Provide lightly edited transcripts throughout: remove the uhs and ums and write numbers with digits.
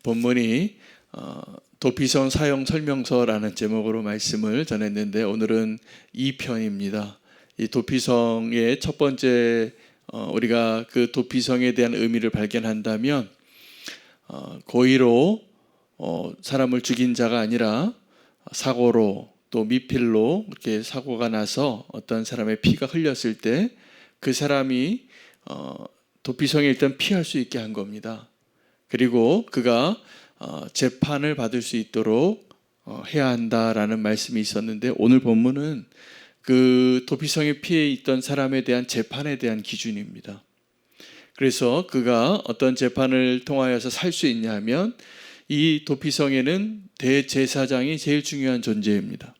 본문이 도피성 사용 설명서라는 제목으로 말씀을 전했는데 오늘은 2편입니다. 이 도피성의 첫 번째 우리가 그 도피성에 대한 의미를 발견한다면 고의로 사람을 죽인 자가 아니라 사고로 또 미필로 이렇게 사고가 나서 어떤 사람의 피가 흘렸을 때 그 사람이 도피성에 일단 피할 수 있게 한 겁니다. 그리고 그가 재판을 받을 수 있도록 해야 한다라는 말씀이 있었는데 오늘 본문은 그 도피성에 피해 있던 사람에 대한 재판에 대한 기준입니다. 그래서 그가 어떤 재판을 통하여서 살 수 있냐면 이 도피성에는 대제사장이 제일 중요한 존재입니다.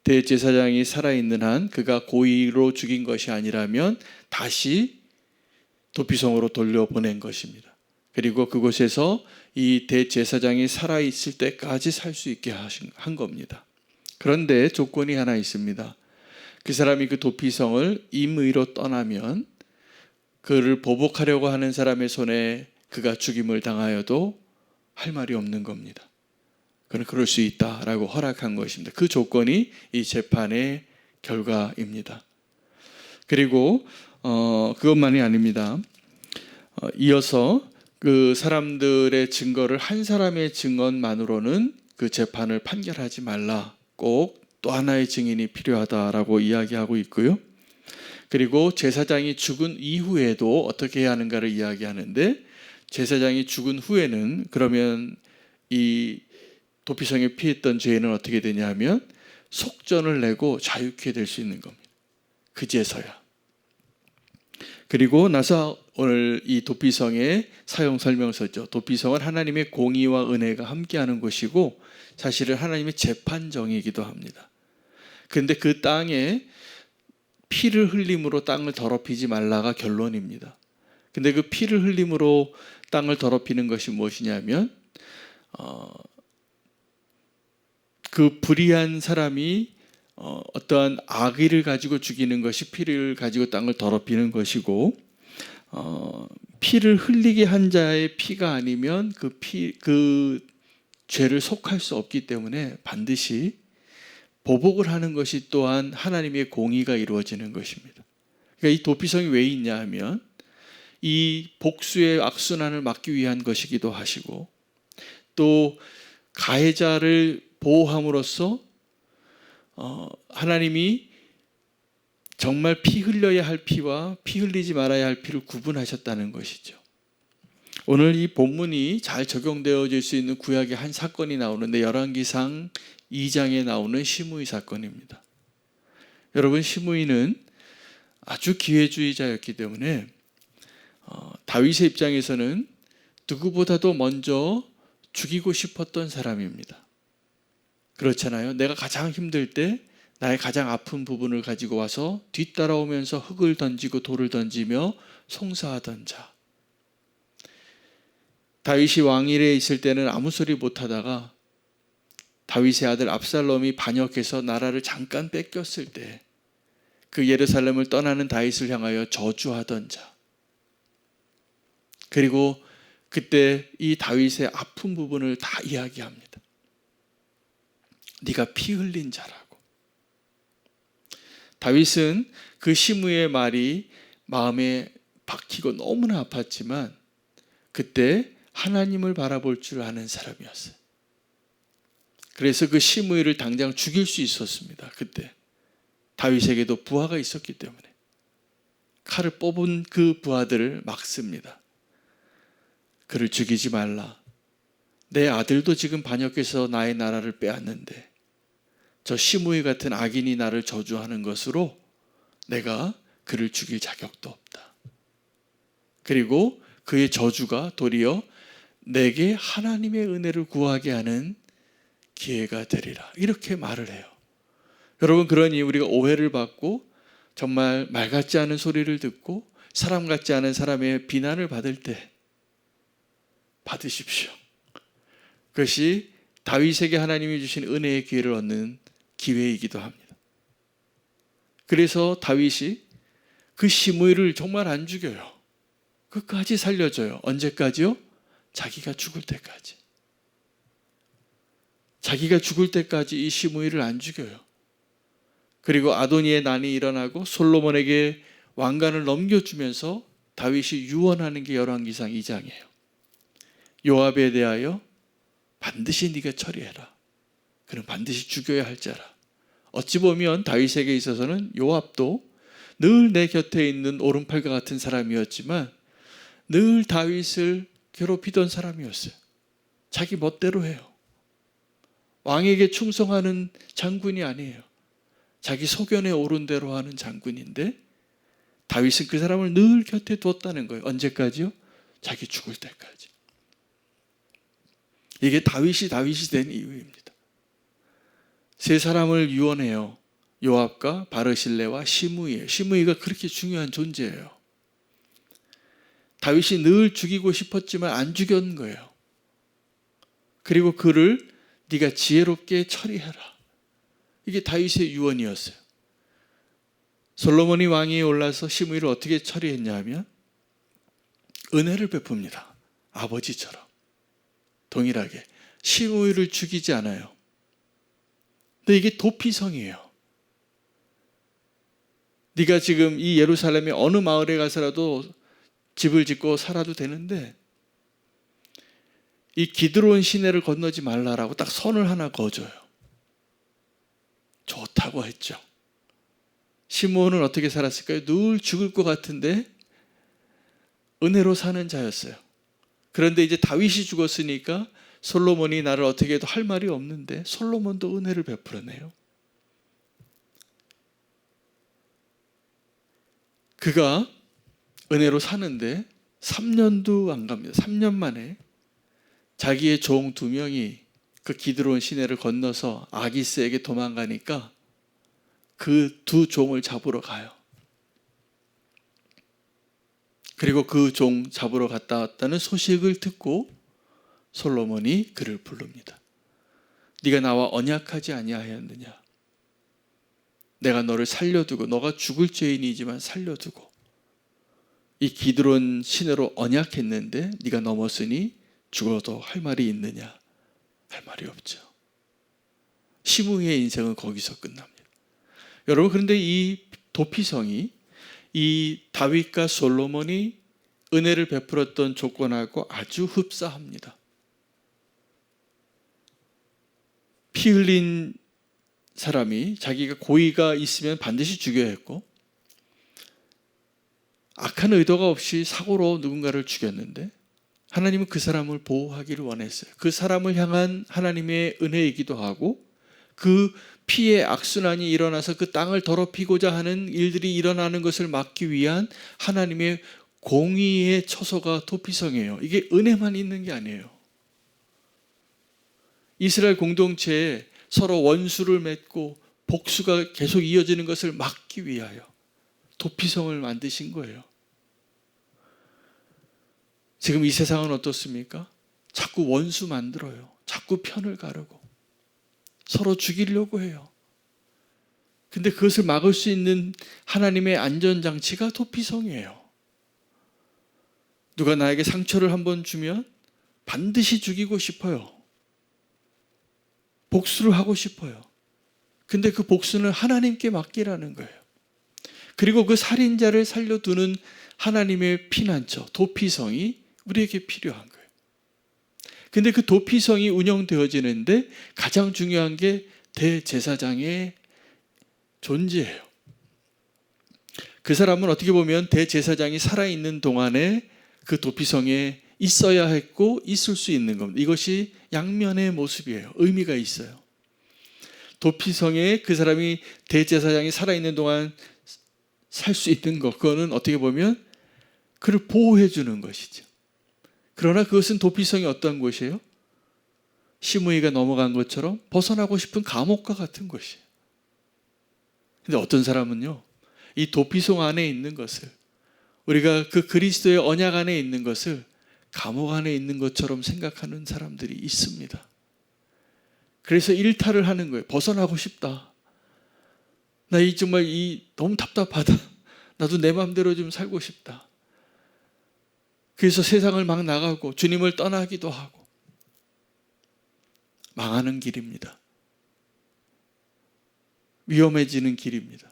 대제사장이 살아있는 한 그가 고의로 죽인 것이 아니라면 다시 도피성으로 돌려보낸 것입니다. 그리고 그곳에서 이 대제사장이 살아있을 때까지 살 수 있게 한 겁니다. 그런데 조건이 하나 있습니다. 그 사람이 그 도피성을 임의로 떠나면 그를 보복하려고 하는 사람의 손에 그가 죽임을 당하여도 할 말이 없는 겁니다. 그는 그럴 수 있다라고 허락한 것입니다. 그 조건이 이 재판의 결과입니다. 그리고 그것만이 아닙니다. 이어서 그 사람들의 증거를 한 사람의 증언만으로는 그 재판을 판결하지 말라. 꼭 또 하나의 증인이 필요하다라고 이야기하고 있고요. 그리고 제사장이 죽은 이후에도 어떻게 해야 하는가를 이야기하는데 제사장이 죽은 후에는 그러면 이 도피성에 피했던 죄인은 어떻게 되냐 하면 속전을 내고 자유케 될 수 있는 겁니다. 그제서야. 그리고 나서 오늘 이 도피성의 사용 설명서죠. 도피성은 하나님의 공의와 은혜가 함께하는 곳이고 사실은 하나님의 재판정이기도 합니다. 그런데 그 땅에 피를 흘림으로 땅을 더럽히지 말라가 결론입니다. 근데 그 피를 흘림으로 땅을 더럽히는 것이 무엇이냐면 그 불의한 사람이 어떠한 악의를 가지고 죽이는 것이 피를 가지고 땅을 더럽히는 것이고 피를 흘리게 한 자의 피가 아니면 그 죄를 속할 수 없기 때문에 반드시 보복을 하는 것이 또한 하나님의 공의가 이루어지는 것입니다. 그러니까 이 도피성이 왜 있냐 하면 이 복수의 악순환을 막기 위한 것이기도 하시고 또 가해자를 보호함으로써 하나님이 정말 피 흘려야 할 피와 피 흘리지 말아야 할 피를 구분하셨다는 것이죠. 오늘 이 본문이 잘 적용되어질 수 있는 구약의 한 사건이 나오는데 열왕기상 2장에 나오는 시므이 사건입니다. 여러분 시므이는 아주 기회주의자였기 때문에 다윗의 입장에서는 누구보다도 먼저 죽이고 싶었던 사람입니다. 그렇잖아요. 내가 가장 힘들 때 나의 가장 아픈 부분을 가지고 와서 뒤따라오면서 흙을 던지고 돌을 던지며 송사하던 자. 다윗이 왕위에 있을 때는 아무 소리 못하다가 다윗의 아들 압살롬이 반역해서 나라를 잠깐 뺏겼을 때 그 예루살렘을 떠나는 다윗을 향하여 저주하던 자. 그리고 그때 이 다윗의 아픈 부분을 다 이야기합니다. 네가 피 흘린 자라고. 다윗은 그 시므의 말이 마음에 박히고 너무나 아팠지만 그때 하나님을 바라볼 줄 아는 사람이었어요. 그래서 그 시므이를 당장 죽일 수 있었습니다. 그때 다윗에게도 부하가 있었기 때문에 칼을 뽑은 그 부하들을 막습니다. 그를 죽이지 말라. 내 아들도 지금 반역해서 나의 나라를 빼앗는데 저 시므이 같은 악인이 나를 저주하는 것으로 내가 그를 죽일 자격도 없다. 그리고 그의 저주가 도리어 내게 하나님의 은혜를 구하게 하는 기회가 되리라. 이렇게 말을 해요. 여러분 그러니 우리가 오해를 받고 정말 말 같지 않은 소리를 듣고 사람 같지 않은 사람의 비난을 받을 때 받으십시오. 그것이 다윗에게 하나님이 주신 은혜의 기회를 얻는 기회이기도 합니다. 그래서 다윗이 그 시므이를 정말 안 죽여요. 끝까지 살려줘요. 언제까지요? 자기가 죽을 때까지. 자기가 죽을 때까지 이 시므이를 안 죽여요. 그리고 아도니의 난이 일어나고 솔로몬에게 왕관을 넘겨주면서 다윗이 유언하는 게 열왕기상 2장이에요. 요압에 대하여 반드시 네가 처리해라. 그는 반드시 죽여야 할 자라. 어찌 보면 다윗에게 있어서는 요압도 늘 내 곁에 있는 오른팔과 같은 사람이었지만 늘 다윗을 괴롭히던 사람이었어요. 자기 멋대로 해요. 왕에게 충성하는 장군이 아니에요. 자기 소견에 오른 대로 하는 장군인데 다윗은 그 사람을 늘 곁에 뒀다는 거예요. 언제까지요? 자기 죽을 때까지. 이게 다윗이 된 이유입니다. 세 사람을 유언해요. 요압과 바르실레와 시므이예요. 시므이가 그렇게 중요한 존재예요. 다윗이 늘 죽이고 싶었지만 안 죽였는 거예요. 그리고 그를 네가 지혜롭게 처리해라. 이게 다윗의 유언이었어요. 솔로몬이 왕위에 올라서 시므이를 어떻게 처리했냐 하면 은혜를 베풉니다. 아버지처럼. 동일하게. 시므이를 죽이지 않아요. 근데 이게 도피성이에요. 네가 지금 이 예루살렘의 어느 마을에 가서라도 집을 짓고 살아도 되는데 이 기드론 시내를 건너지 말라라고 딱 선을 하나 그어줘요. 좋다고 했죠. 시므온은 어떻게 살았을까요? 늘 죽을 것 같은데 은혜로 사는 자였어요. 그런데 이제 다윗이 죽었으니까 솔로몬이 나를 어떻게 해도 할 말이 없는데 솔로몬도 은혜를 베풀어내요. 그가 은혜로 사는데 3년도 안 갑니다. 3년 만에 자기의 종 2명이 그 기드론 시내를 건너서 아기스에게 도망가니까 그 2 종을 잡으러 가요. 그리고 그 종 잡으러 갔다 왔다는 소식을 듣고 솔로몬이 그를 부릅니다. 네가 나와 언약하지 아니하였느냐? 내가 너를 살려두고 너가 죽을 죄인이지만 살려두고 이 기드론 시내로 언약했는데 네가 넘었으니 죽어도 할 말이 있느냐? 할 말이 없죠. 시므이의 인생은 거기서 끝납니다. 여러분, 그런데 이 도피성이 이 다윗과 솔로몬이 은혜를 베풀었던 조건하고 아주 흡사합니다. 피 흘린 사람이 자기가 고의가 있으면 반드시 죽여야 했고 악한 의도가 없이 사고로 누군가를 죽였는데 하나님은 그 사람을 보호하기를 원했어요. 그 사람을 향한 하나님의 은혜이기도 하고 그 피의 악순환이 일어나서 그 땅을 더럽히고자 하는 일들이 일어나는 것을 막기 위한 하나님의 공의의 처소가 도피성이에요. 이게 은혜만 있는 게 아니에요. 이스라엘 공동체에 서로 원수를 맺고 복수가 계속 이어지는 것을 막기 위하여 도피성을 만드신 거예요. 지금 이 세상은 어떻습니까? 자꾸 원수 만들어요. 자꾸 편을 가르고 서로 죽이려고 해요. 근데 그것을 막을 수 있는 하나님의 안전장치가 도피성이에요. 누가 나에게 상처를 한번 주면 반드시 죽이고 싶어요. 복수를 하고 싶어요. 근데 그 복수는 하나님께 맡기라는 거예요. 그리고 그 살인자를 살려두는 하나님의 피난처, 도피성이 우리에게 필요한 거예요. 근데 그 도피성이 운영되어지는데 가장 중요한 게 대제사장의 존재예요. 그 사람은 어떻게 보면 대제사장이 살아있는 동안에 그 도피성에 있어야 했고 있을 수 있는 겁니다. 이것이 양면의 모습이에요. 의미가 있어요. 도피성에 그 사람이 대제사장이 살아있는 동안 살 수 있는 것, 그거는 어떻게 보면 그를 보호해 주는 것이죠. 그러나 그것은 도피성이 어떤 곳이에요? 시므이가 넘어간 것처럼 벗어나고 싶은 감옥과 같은 곳이에요. 근데 어떤 사람은요, 이 도피성 안에 있는 것을, 우리가 그 그리스도의 언약 안에 있는 것을 감옥 안에 있는 것처럼 생각하는 사람들이 있습니다. 그래서 일탈을 하는 거예요. 벗어나고 싶다. 나 정말 너무 답답하다. 나도 내 마음대로 좀 살고 싶다. 그래서 세상을 막 나가고 주님을 떠나기도 하고 망하는 길입니다. 위험해지는 길입니다.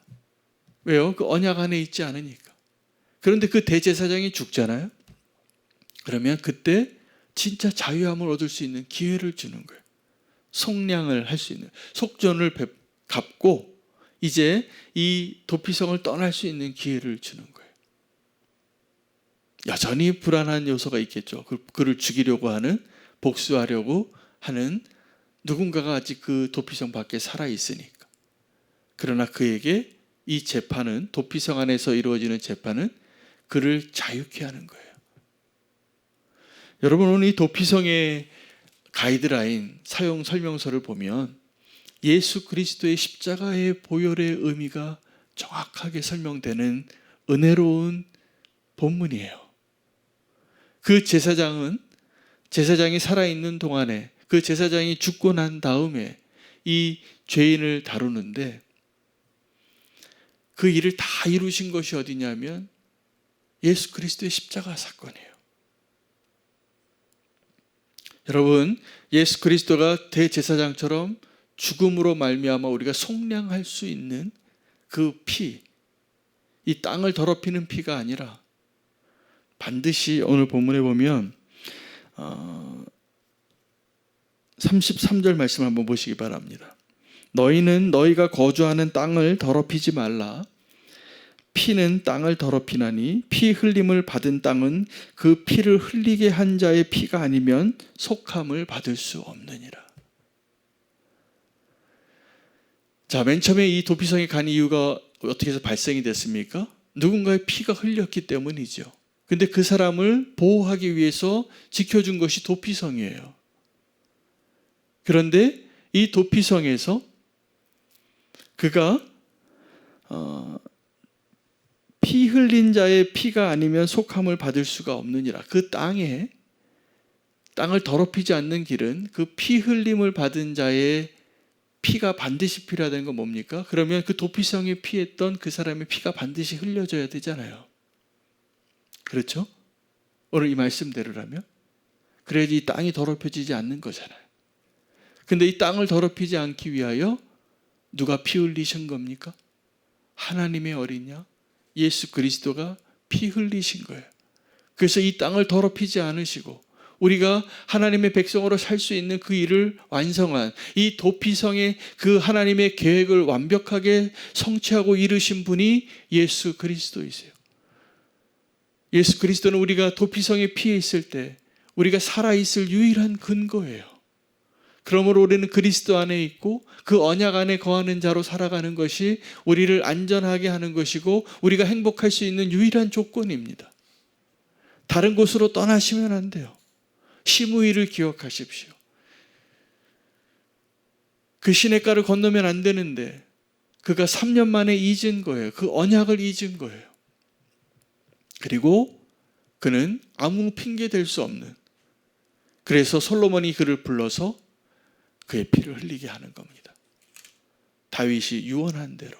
왜요? 그 언약 안에 있지 않으니까. 그런데 그 대제사장이 죽잖아요. 그러면 그때 진짜 자유함을 얻을 수 있는 기회를 주는 거예요. 속량을 할 수 있는, 속전을 갚고 이제 이 도피성을 떠날 수 있는 기회를 주는 거예요. 여전히 불안한 요소가 있겠죠. 그를 죽이려고 하는, 복수하려고 하는 누군가가 아직 그 도피성 밖에 살아 있으니까. 그러나 그에게 이 재판은, 도피성 안에서 이루어지는 재판은 그를 자유케 하는 거예요. 여러분, 오늘 이 도피성의 가이드라인, 사용 설명서를 보면 예수 그리스도의 십자가의 보혈의 의미가 정확하게 설명되는 은혜로운 본문이에요. 그 제사장이 살아있는 동안에, 그 제사장이 죽고 난 다음에 이 죄인을 다루는데 그 일을 다 이루신 것이 어디냐면 예수 그리스도의 십자가 사건이에요. 여러분, 예수 그리스도가 대제사장처럼 죽음으로 말미암아 우리가 속량할 수 있는 그 피, 이 땅을 더럽히는 피가 아니라 반드시 오늘 본문에 보면 33절 말씀 한번 보시기 바랍니다. 너희는 너희가 거주하는 땅을 더럽히지 말라. 피는 땅을 더럽히나니 피 흘림을 받은 땅은 그 피를 흘리게 한 자의 피가 아니면 속함을 받을 수 없느니라. 자, 맨 처음에 이 도피성에 간 이유가 어떻게 해서 발생이 됐습니까? 누군가의 피가 흘렸기 때문이죠. 근데 그 사람을 보호하기 위해서 지켜준 것이 도피성이에요. 그런데 이 도피성에서 그가 피 흘린 자의 피가 아니면 속함을 받을 수가 없느니라. 그 땅을 더럽히지 않는 길은 그 피 흘림을 받은 자의 피가 반드시 필요하다는 건 뭡니까? 그러면 그 도피성에 피했던 그 사람의 피가 반드시 흘려져야 되잖아요. 그렇죠? 오늘 이 말씀대로라면 그래야지 이 땅이 더럽혀지지 않는 거잖아요. 근데 이 땅을 더럽히지 않기 위하여 누가 피 흘리신 겁니까? 하나님의 어린 양 예수 그리스도가 피 흘리신 거예요. 그래서 이 땅을 더럽히지 않으시고 우리가 하나님의 백성으로 살 수 있는 그 일을 완성한 이 도피성의 그 하나님의 계획을 완벽하게 성취하고 이루신 분이 예수 그리스도이세요. 예수 그리스도는 우리가 도피성에 피해 있을 때 우리가 살아있을 유일한 근거예요. 그러므로 우리는 그리스도 안에 있고 그 언약 안에 거하는 자로 살아가는 것이 우리를 안전하게 하는 것이고 우리가 행복할 수 있는 유일한 조건입니다. 다른 곳으로 떠나시면 안 돼요. 시므이를 기억하십시오. 그 시냇가를 건너면 안 되는데 그가 3년 만에 잊은 거예요. 그 언약을 잊은 거예요. 그리고 그는 아무 핑계 댈 수 없는, 그래서 솔로몬이 그를 불러서 그의 피를 흘리게 하는 겁니다. 다윗이 유언한 대로.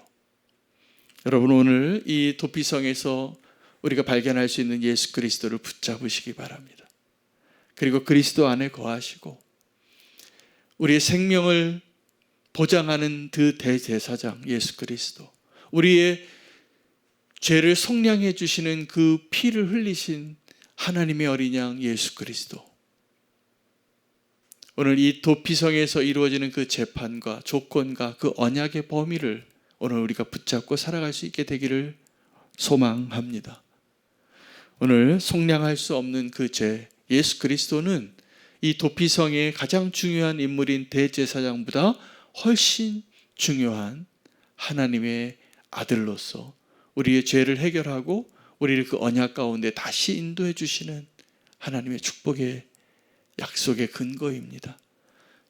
여러분, 오늘 이 도피성에서 우리가 발견할 수 있는 예수 그리스도를 붙잡으시기 바랍니다. 그리고 그리스도 안에 거하시고 우리의 생명을 보장하는 그 대제사장 예수 그리스도, 우리의 죄를 속량해 주시는 그 피를 흘리신 하나님의 어린 양 예수 그리스도, 오늘 이 도피성에서 이루어지는 그 재판과 조건과 그 언약의 범위를 오늘 우리가 붙잡고 살아갈 수 있게 되기를 소망합니다. 오늘 속량할 수 없는 그 죄, 예수 그리스도는 이 도피성의 가장 중요한 인물인 대제사장보다 훨씬 중요한 하나님의 아들로서 우리의 죄를 해결하고 우리를 그 언약 가운데 다시 인도해 주시는 하나님의 축복의 약속의 근거입니다.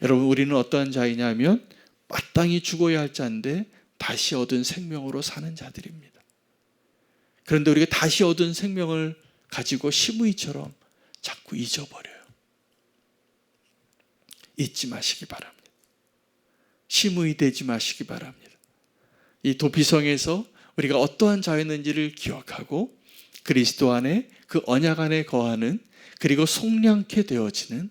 여러분, 우리는 어떠한 자이냐면 마땅히 죽어야 할 자인데 다시 얻은 생명으로 사는 자들입니다. 그런데 우리가 다시 얻은 생명을 가지고 시므이처럼 자꾸 잊어버려요. 잊지 마시기 바랍니다. 시므이 되지 마시기 바랍니다. 이 도피성에서 우리가 어떠한 자였는지를 기억하고 그리스도 안에 그 언약 안에 거하는 그리고 속량케 되어지는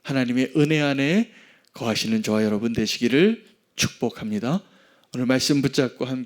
하나님의 은혜 안에 거하시는 저와 여러분 되시기를 축복합니다. 오늘 말씀 붙잡고 함께